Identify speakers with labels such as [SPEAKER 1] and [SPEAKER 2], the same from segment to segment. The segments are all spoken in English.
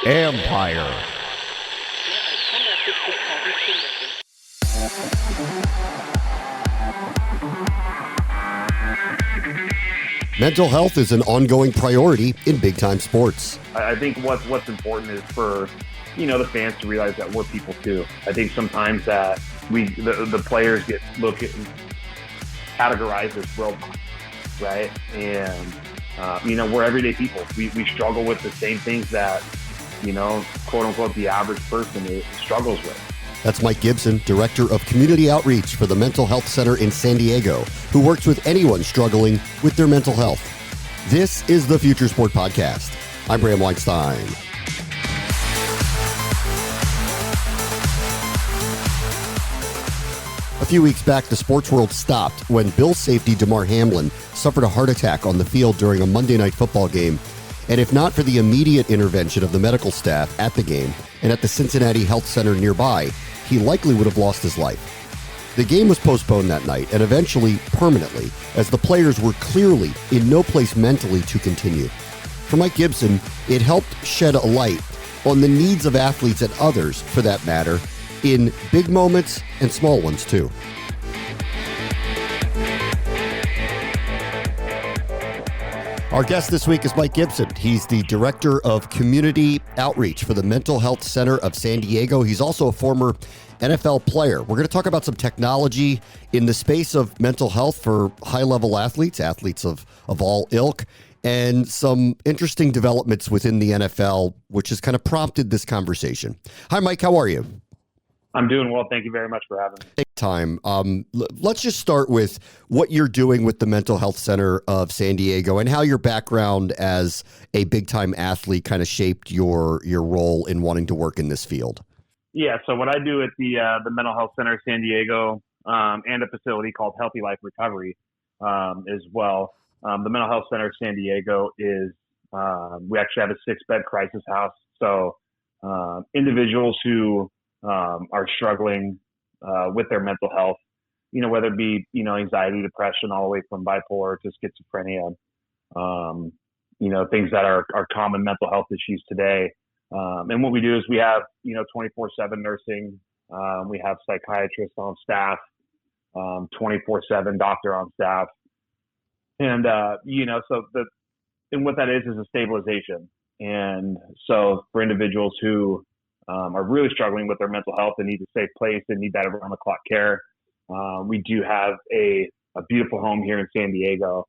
[SPEAKER 1] Empire. Mental health is an ongoing priority in big-time sports.
[SPEAKER 2] I think what's important is for, the fans to realize that we're people too. I think sometimes that the players get categorized as robots, right? And, we're everyday people. We struggle with the same things that, quote unquote, the average person struggles with.
[SPEAKER 1] That's Mike Gibson, Director of Community Outreach for the Mental Health Center in San Diego, who works with anyone struggling with their mental health. This is the Future Sport Podcast. I'm Bram Weinstein. A few weeks back, the sports world stopped when Bills safety Damar Hamlin suffered a heart attack on the field during a Monday Night Football game. And if not for the immediate intervention of the medical staff at the game and at the Cincinnati Health Center nearby, he likely would have lost his life. The game was postponed that night and eventually permanently, as the players were clearly in no place mentally to continue. For Mike Gibson, it helped shed a light on the needs of athletes and others, for that matter, in big moments and small ones too. Our guest this week is Mike Gibson. He's the Director of Community Outreach for the Mental Health Center of San Diego. He's also a former NFL player. We're going to talk about some technology in the space of mental health for high-level athletes of all ilk, and some interesting developments within the NFL, which has kind of prompted this conversation. Hi, Mike. How are you?
[SPEAKER 2] I'm doing well. Thank you very much for having me.
[SPEAKER 1] Take time. Let's just start with what you're doing with the Mental Health Center of San Diego and how your background as a big-time athlete kind of shaped your role in wanting to work in this field.
[SPEAKER 2] Yeah, so what I do at the Mental Health Center of San Diego and a facility called Healthy Life Recovery as well. The Mental Health Center of San Diego is, we actually have a 6-bed crisis house. So individuals who are struggling with their mental health, whether it be, anxiety, depression, all the way from bipolar to schizophrenia, things that are common mental health issues today. And what we do is we have, 24/7 nursing. We have psychiatrists on staff, 24/7 doctor on staff. And, and what that is a stabilization. And so for individuals who are really struggling with their mental health and need a safe place and need that around the clock care, we do have a beautiful home here in San Diego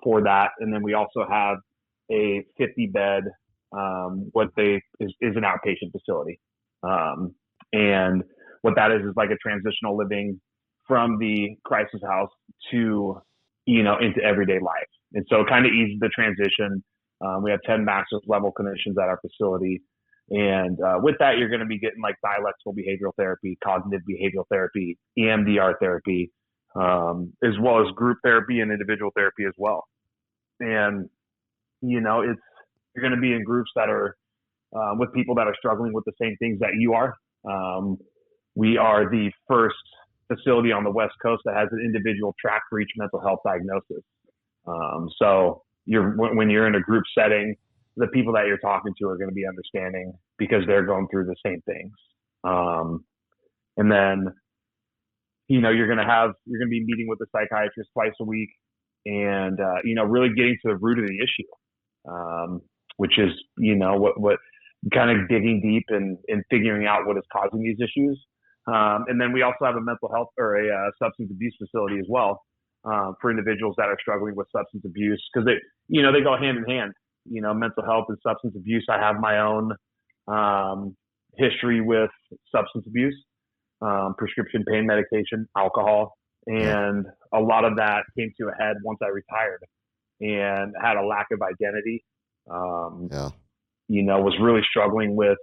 [SPEAKER 2] for that. And then we also have a 50-bed, is an outpatient facility. And what that is like a transitional living from the crisis house to, into everyday life. And so it kind of eases the transition. We have 10 master's level clinicians at our facility. And with that, you're going to be getting like dialectical behavioral therapy, cognitive behavioral therapy, EMDR therapy, as well as group therapy and individual therapy as well. And, you're going to be in groups that are with people that are struggling with the same things that you are. We are the first facility on the West Coast that has an individual track for each mental health diagnosis. So when you're in a group setting, the people that you're talking to are going to be understanding because they're going through the same things. And then, you're going to be meeting with a psychiatrist twice a week and, really getting to the root of the issue, which is, what kind of digging deep and figuring out what is causing these issues. And then we also have a mental health or a substance abuse facility as well, for individuals that are struggling with substance abuse because they go hand in hand. Mental health and substance abuse. I have my own history with substance abuse, prescription pain medication, alcohol, and a lot of that came to a head once I retired and had a lack of identity. Was really struggling with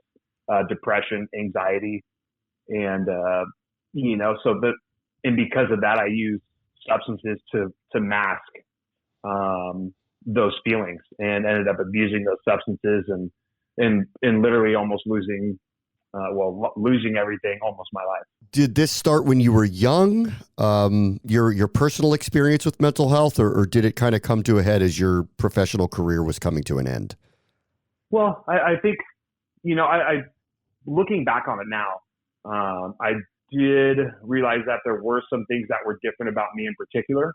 [SPEAKER 2] depression, anxiety, and and because of that, I used substances to mask those feelings and ended up abusing those substances and literally almost losing losing everything almost my life.
[SPEAKER 1] Did this start when you were young? Your personal experience with mental health, or did it kind of come to a head as your professional career was coming to an end?
[SPEAKER 2] Well, I think, I looking back on it now, I did realize that there were some things that were different about me in particular.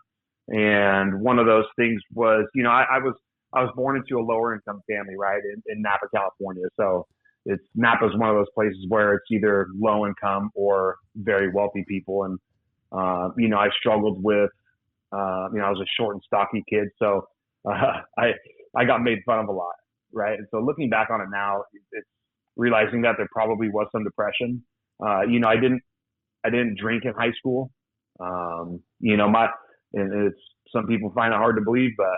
[SPEAKER 2] And one of those things was, I was born into a lower income family, right, in Napa, California. So Napa is one of those places where it's either low income or very wealthy people. And, I struggled with, I was a short and stocky kid. So I got made fun of a lot, right? And so looking back on it now, it's realizing that there probably was some depression. I didn't drink in high school. And it's, some people find it hard to believe, but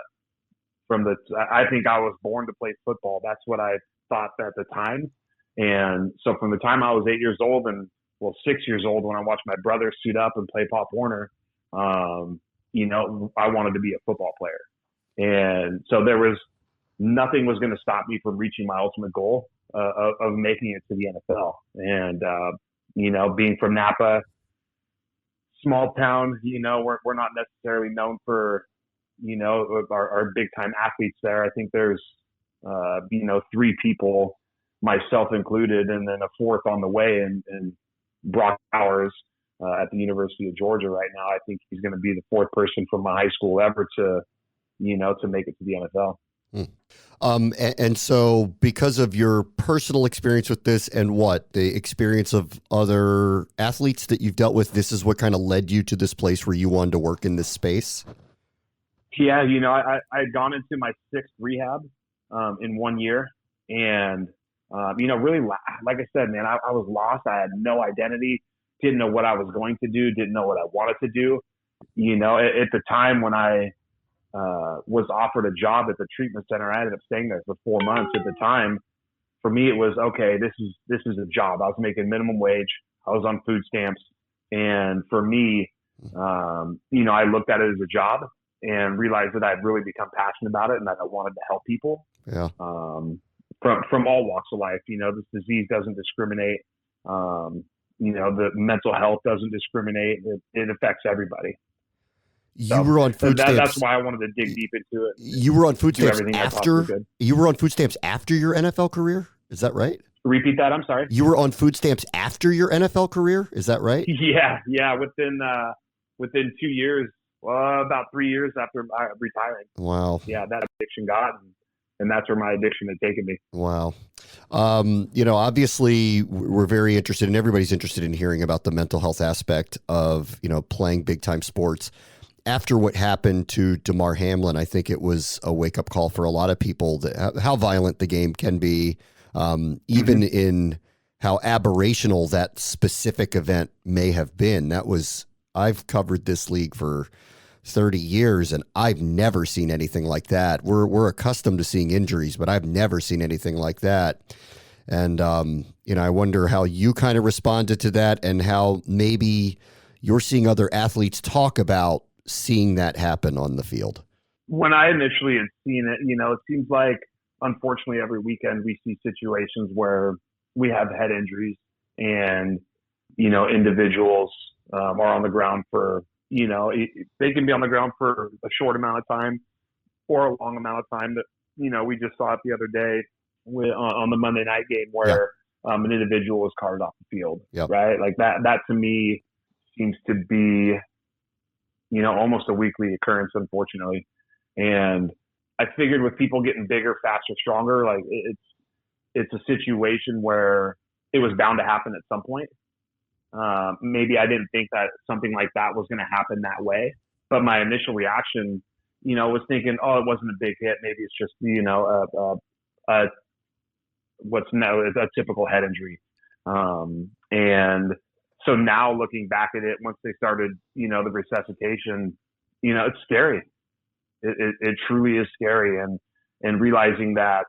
[SPEAKER 2] I think I was born to play football. That's what I thought at the time. And so from the time I was 8 years old 6 years old, when I watched my brother suit up and play Pop Warner, I wanted to be a football player. And so nothing was going to stop me from reaching my ultimate goal of making it to the NFL. And, being from Napa, small town, we're not necessarily known for, our big time athletes there. I think there's, 3 people, myself included, and then a fourth on the way, and Brock Bowers at the University of Georgia right now. I think he's going to be the fourth person from my high school ever to make it to the NFL.
[SPEAKER 1] And so because of your personal experience with this and the experience of other athletes that you've dealt with, this is what kind of led you to this place where you wanted to work in this space?
[SPEAKER 2] Yeah. I had gone into my 6th rehab in 1 year. And, really, like I said, man, I was lost. I had no identity, didn't know what I was going to do, didn't know what I wanted to do. At the time when I was offered a job at the treatment center, I ended up staying there for 4 months. At the time, for me, it was, okay, this is a job. I was making minimum wage. I was on food stamps. And for me, I looked at it as a job and realized that I'd really become passionate about it and that I wanted to help people.
[SPEAKER 1] Yeah.
[SPEAKER 2] From all walks of life. This disease doesn't discriminate. The mental health doesn't discriminate. It affects everybody.
[SPEAKER 1] You were on food stamps.
[SPEAKER 2] That's why I wanted to dig deep into it.
[SPEAKER 1] You were on food stamps after your NFL career? Is that right?
[SPEAKER 2] Repeat that. I'm sorry.
[SPEAKER 1] You were on food stamps after your NFL career? Is that right?
[SPEAKER 2] Yeah. Within 2 years, about 3 years after retiring.
[SPEAKER 1] Wow.
[SPEAKER 2] Yeah, that addiction got, and that's where my addiction had taken me.
[SPEAKER 1] Wow. Obviously we're very interested, and everybody's interested in hearing about the mental health aspect of, playing big time sports. After what happened to Damar Hamlin, I think it was a wake up call for a lot of people that how violent the game can be, even in how aberrational that specific event may have been. I've covered this league for 30 years and I've never seen anything like that. We're accustomed to seeing injuries, but I've never seen anything like that. And, I wonder how you kind of responded to that and how maybe you're seeing other athletes talk about seeing that happen on the field.
[SPEAKER 2] When I initially had seen it, it seems like, unfortunately, every weekend we see situations where we have head injuries and, individuals are on the ground for, they can be on the ground for a short amount of time or a long amount of time. That, we just saw it the other day on the Monday night game where an individual was carted off the field, right? Like that to me seems to be, almost a weekly occurrence, unfortunately. And I figured with people getting bigger, faster, stronger, like it's a situation where it was bound to happen at some point. Maybe I didn't think that something like that was going to happen that way, but my initial reaction, was thinking, oh, it wasn't a big hit. Maybe it's just, a typical head injury. And so now looking back at it, once they started, the resuscitation, it's scary. It truly is scary. And realizing that,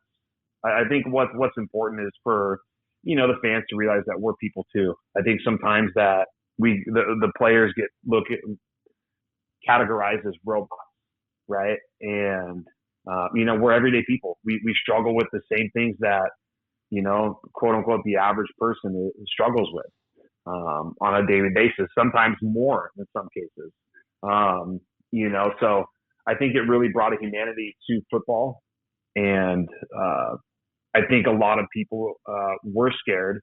[SPEAKER 2] I think what's important is for, the fans to realize that we're people too. I think sometimes that the players get categorized as robots, right? And, we're everyday people. We struggle with the same things that quote unquote, the average person struggles with on a daily basis, sometimes more in some cases. So I think it really brought a humanity to football. And I think a lot of people were scared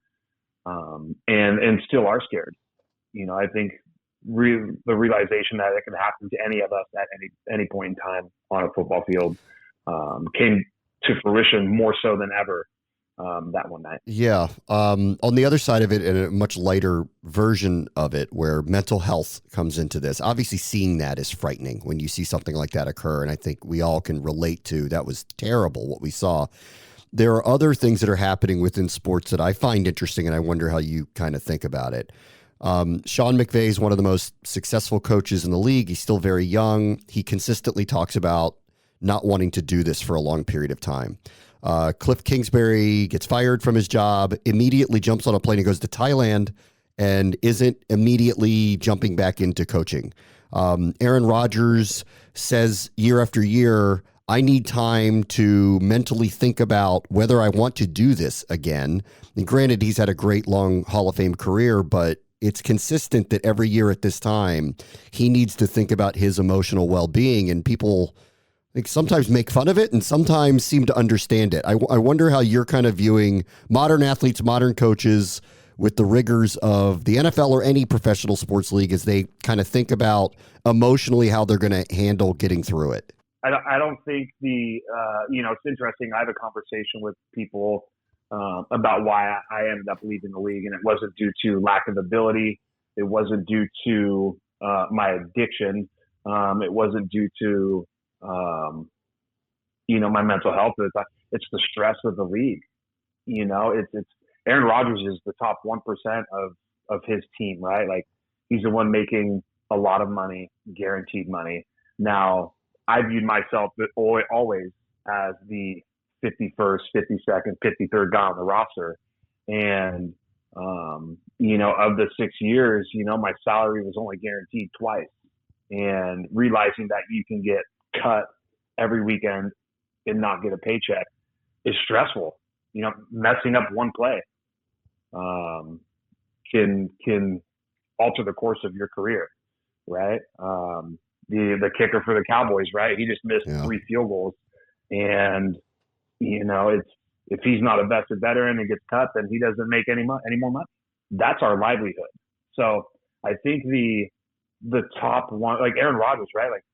[SPEAKER 2] and still are scared. I think the realization that it can happen to any of us at any point in time on a football field came to fruition more so than ever that one night.
[SPEAKER 1] Yeah. On the other side of it, and a much lighter version of it, where mental health comes into this, obviously seeing that is frightening when you see something like that occur. And I think we all can relate to that was terrible what we saw. There are other things that are happening within sports that I find interesting, and I wonder how you kind of think about it. Sean McVay is one of the most successful coaches in the league. He's still very young. He consistently talks about not wanting to do this for a long period of time. Cliff Kingsbury gets fired from his job, immediately jumps on a plane and goes to Thailand and isn't immediately jumping back into coaching. Aaron Rodgers says year after year, I need time to mentally think about whether I want to do this again. And granted, he's had a great long Hall of Fame career, but it's consistent that every year at this time, he needs to think about his emotional well-being, and people sometimes make fun of it and sometimes seem to understand it. I wonder how you're kind of viewing modern athletes, modern coaches with the rigors of the NFL or any professional sports league as they kind of think about emotionally how they're going to handle getting through it.
[SPEAKER 2] I don't think it's interesting. I have a conversation with people about why I ended up leaving the league, and it wasn't due to lack of ability. It wasn't due to my addiction. It wasn't due to my mental health. It's the stress of the league. It's Aaron Rodgers is the top 1% of his team, right? Like, he's the one making a lot of money, guaranteed money. Now, I viewed myself always as the 51st, 52nd, 53rd guy on the roster. And, of the 6 years, my salary was only guaranteed twice. And realizing that you can get cut every weekend and not get a paycheck is stressful. Messing up one play can alter the course of your career, right? The kicker for the Cowboys, right? He just missed 3 field goals, and if he's not a vested veteran and gets cut, then he doesn't make any more money. That's our livelihood. So I think the top one, like Aaron Rodgers, right? Like,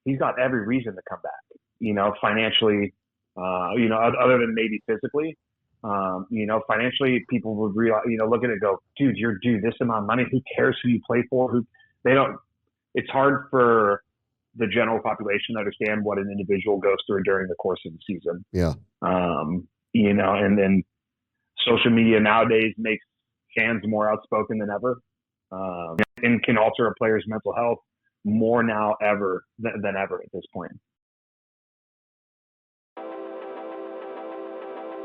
[SPEAKER 2] he's got every reason to come back, financially, other than maybe physically, financially, people would realize, look at it and go, dude, you're due this amount of money. Who cares who you play for? It's hard for the general population to understand what an individual goes through during the course of the season.
[SPEAKER 1] Yeah.
[SPEAKER 2] And then social media nowadays makes fans more outspoken than ever, and can alter a player's mental health more now than ever at this point.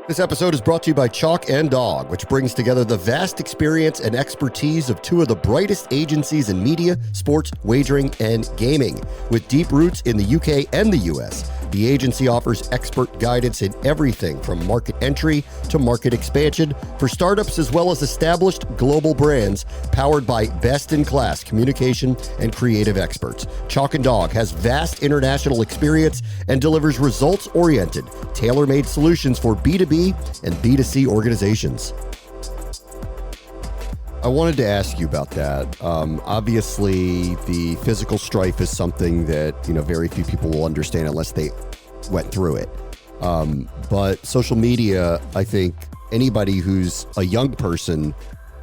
[SPEAKER 1] This episode is brought to you by Chalk and Dog, which brings together the vast experience and expertise of 2 of the brightest agencies in media, sports, wagering, and gaming. With deep roots in the UK and the US, the agency offers expert guidance in everything from market entry to market expansion for startups as well as established global brands, powered by best-in-class communication and creative experts. Chalk and Dog has vast international experience and delivers results-oriented, tailor-made solutions for B2B and B2C organizations. I wanted to ask you about that. Obviously, the physical strife is something that very few people will understand unless they went through it. But social media, I think anybody who's a young person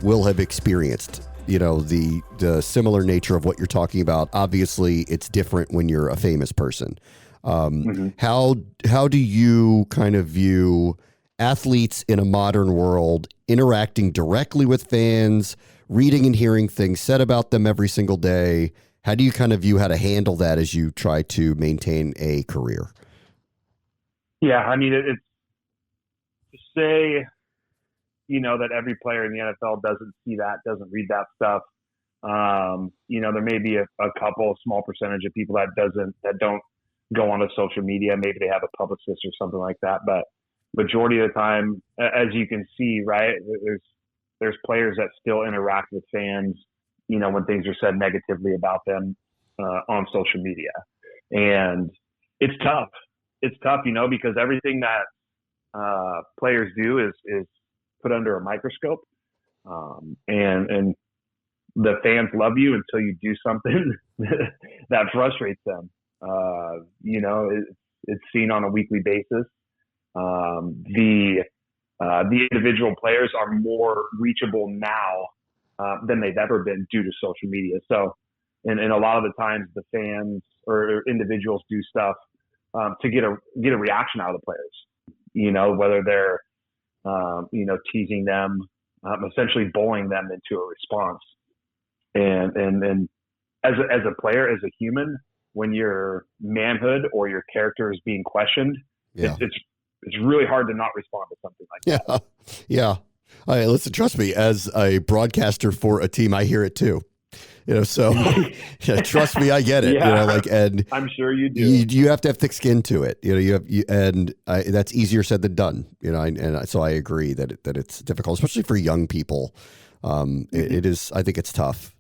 [SPEAKER 1] will have experienced. The similar nature of what you're talking about. Obviously, it's different when you're a famous person. How do you kind of view athletes in a modern world interacting directly with fans, reading and hearing things said about them every single day? How do you kind of view how to handle that as you try to maintain a career?
[SPEAKER 2] Yeah, I mean, it's to say, that every player in the NFL doesn't see that, doesn't read that stuff. There may be a small percentage of people that don't go onto social media. Maybe they have a publicist or something like that. But majority of the time, as you can see, right, there's players that still interact with fans, when things are said negatively about them on social media. And it's tough. It's tough, because everything that players do is put under a microscope. And the fans love you until you do something that frustrates them. It's seen on a weekly basis. The individual players are more reachable now than they've ever been due to social media. So, and a lot of the times the fans or individuals do stuff to get a reaction out of the players. Whether they're teasing them, essentially bullying them into a response. And as a player, as a human, when your manhood or your character is being questioned, it's really hard to not respond to something like that.
[SPEAKER 1] Yeah. Listen, trust me, as a broadcaster for a team, I hear it too. So trust me, I get it.
[SPEAKER 2] Yeah.
[SPEAKER 1] And
[SPEAKER 2] I'm sure you do.
[SPEAKER 1] You have to have thick skin to it. That's easier said than done. So I agree that it's difficult, especially for young people. It is. I think it's tough.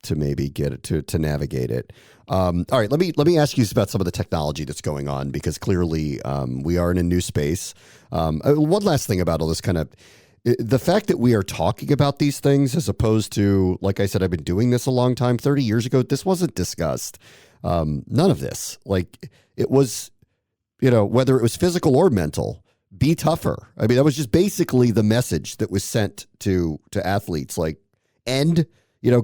[SPEAKER 1] To maybe get it to navigate it. All right, let me ask you about some of the technology that's going on, because clearly we are in a new space. One last thing about all this kind of. The fact that we are talking about these things, as opposed to, like I said, I've been doing this a long time. 30 years ago, this wasn't discussed. None of this. It was, whether it was physical or mental, be tougher. I mean, that was just basically the message that was sent to athletes.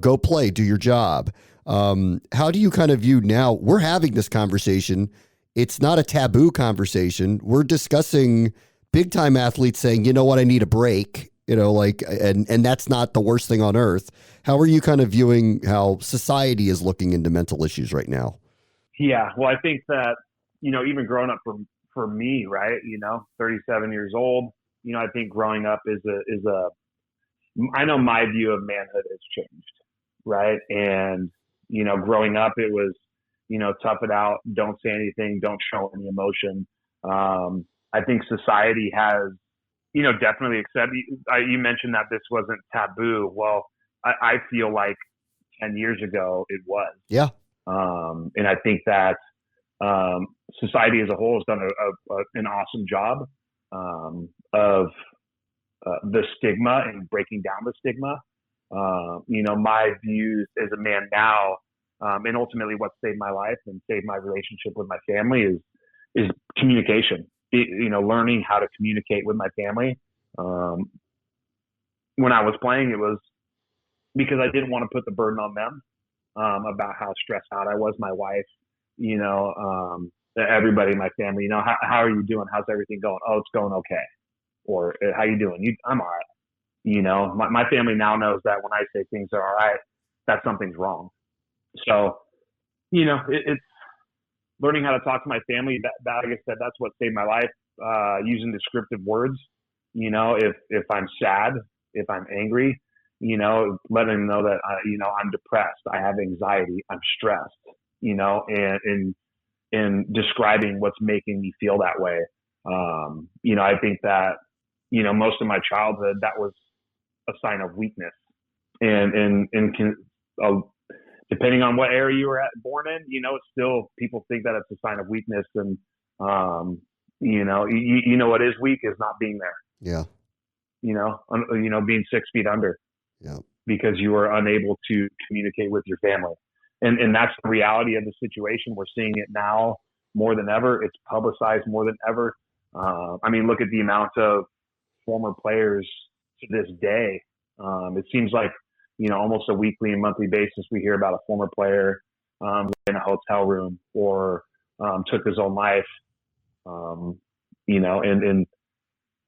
[SPEAKER 1] Go play, do your job. How do you kind of view now? We're having this conversation. It's not a taboo conversation. We're discussing big time athletes saying, you know what, I need a break, and that's not the worst thing on earth. How are you kind of viewing how society is looking into mental issues right now?
[SPEAKER 2] Yeah. Well, I think that, even growing up for me, right, 37 years old, I think growing up I know my view of manhood has changed. Right. And, growing up, it was, tough it out, don't say anything, don't show any emotion. I think society has, definitely accepted. You mentioned that this wasn't taboo. Well, I feel like 10 years ago it was.
[SPEAKER 1] Yeah.
[SPEAKER 2] And I think that society as a whole has done an awesome job of the stigma and breaking down the stigma. My views as a man now, and ultimately what saved my life and saved my relationship with my family is communication. Learning how to communicate with my family. When I was playing, it was because I didn't want to put the burden on them about how stressed out I was. My wife, everybody in my family, how are you doing? How's everything going? Oh, it's going okay. Or how you doing? I'm all right. My family now knows that when I say things are all right, that something's wrong. So, it's learning how to talk to my family. That like I said, that's what saved my life. Using descriptive words. If I'm sad, if I'm angry, letting them know that I'm depressed, I have anxiety, I'm stressed. And describing what's making me feel that way. I think that most of my childhood that was a sign of weakness, and depending on what area you were born in, it's still, people think that it's a sign of weakness. And, what is weak is not being there.
[SPEAKER 1] Yeah.
[SPEAKER 2] Being 6 feet under.
[SPEAKER 1] Yeah. Because
[SPEAKER 2] you are unable to communicate with your family. And that's the reality of the situation. We're seeing it now more than ever. It's publicized more than ever. Look at the amount of former players to this day. It seems like, almost a weekly and monthly basis, we hear about a former player in a hotel room or took his own life, and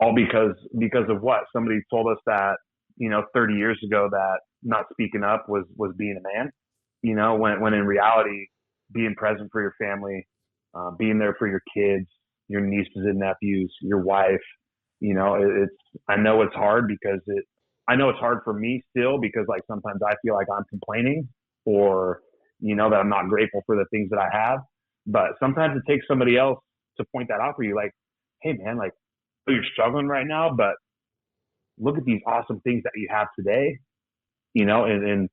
[SPEAKER 2] all because of what? Somebody told us that, 30 years ago that not speaking up was being a man, when in reality, being present for your family, being there for your kids, your nieces and nephews, your wife, I know it's hard because I know it's hard for me still because sometimes I feel like I'm complaining or, that I'm not grateful for the things that I have, but sometimes it takes somebody else to point that out for you. hey man, like, you're struggling right now, but look at these awesome things that you have today, and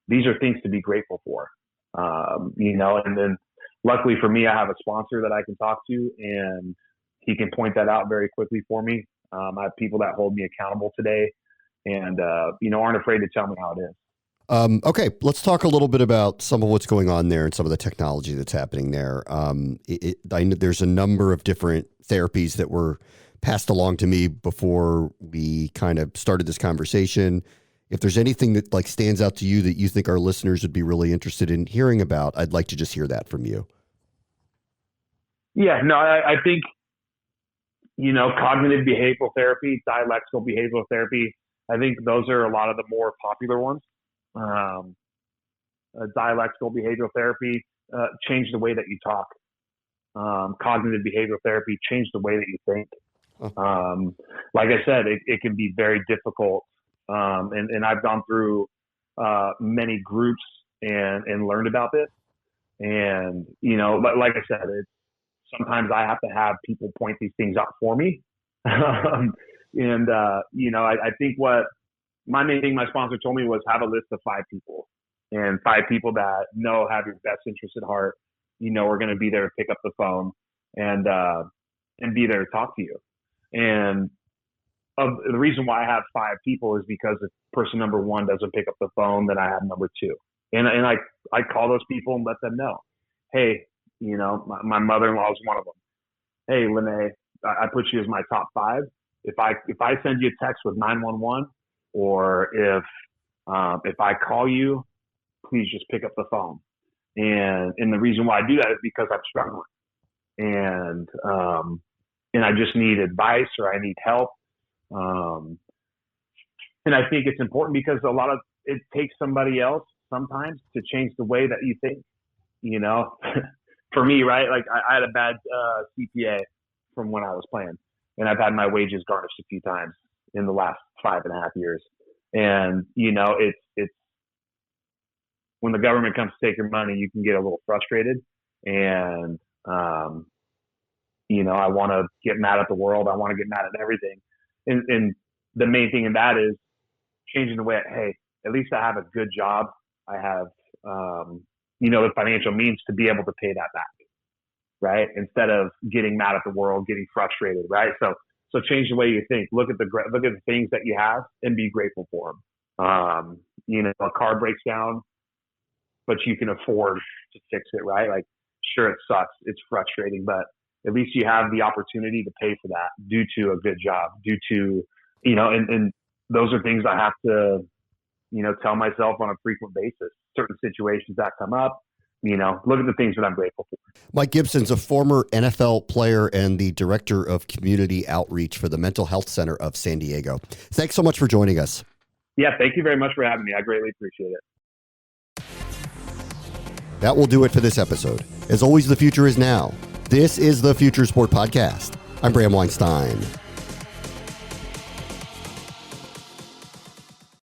[SPEAKER 2] these are things to be grateful for, and then luckily for me, I have a sponsor that I can talk to, and he can point that out very quickly for me. I have people that hold me accountable today and, aren't afraid to tell me how it is.
[SPEAKER 1] Okay, let's talk a little bit about some of what's going on there and some of the technology that's happening there. I know there's a number of different therapies that were passed along to me before we kind of started this conversation. If there's anything that like stands out to you that you think our listeners would be really interested in hearing about, I'd like to just hear that from you.
[SPEAKER 2] Yeah, no, I think, cognitive behavioral therapy, dialectical behavioral therapy, I think those are a lot of the more popular ones. Dialectical behavioral therapy, change the way that you talk. Cognitive behavioral therapy, change the way that you think. Like I said, it can be very difficult. And I've gone through many groups and learned about this. And, like I said, sometimes I have to have people point these things out for me. I think what my main thing my sponsor told me was have a list of 5 people, and 5 people that have your best interest at heart, are going to be there to pick up the phone and be there to talk to you. And the reason why I have 5 people is because if person number 1 doesn't pick up the phone, then I have number 2. And I call those people and let them know, hey, my mother-in-law is one of them. Hey, Lene, I put you as my top 5. If I send you a text with 911, or if I call you, please just pick up the phone. And the reason why I do that is because I'm struggling, and I just need advice or I need help. And I think it's important because it takes somebody else sometimes to change the way that you think. For me, right? Like I had a bad CPA from when I was playing, and I've had my wages garnished a few times in the last 5.5 years. And, it's when the government comes to take your money, you can get a little frustrated. And, I want to get mad at the world. I want to get mad at everything. And the main thing in that is changing the way, hey, at least I have a good job. I have, the financial means to be able to pay that back, right? Instead of getting mad at the world, getting frustrated, right? So change the way you think. Look at the things that you have and be grateful for them. A car breaks down, but you can afford to fix it, right? Like, sure, it sucks. It's frustrating, but at least you have the opportunity to pay for that due to a good job, due to, and those are things I have to, tell myself on a frequent basis. Certain situations that come up, look at the things that I'm grateful for.
[SPEAKER 1] Mike Gibson's a former NFL player and the director of community outreach for the Mental Health Center of San Diego. Thanks so much for joining us.
[SPEAKER 2] Yeah, thank you very much for having me. I greatly appreciate it.
[SPEAKER 1] That will do it for this episode. As always, the future is now. This is the Future Sport Podcast. I'm Bram Weinstein.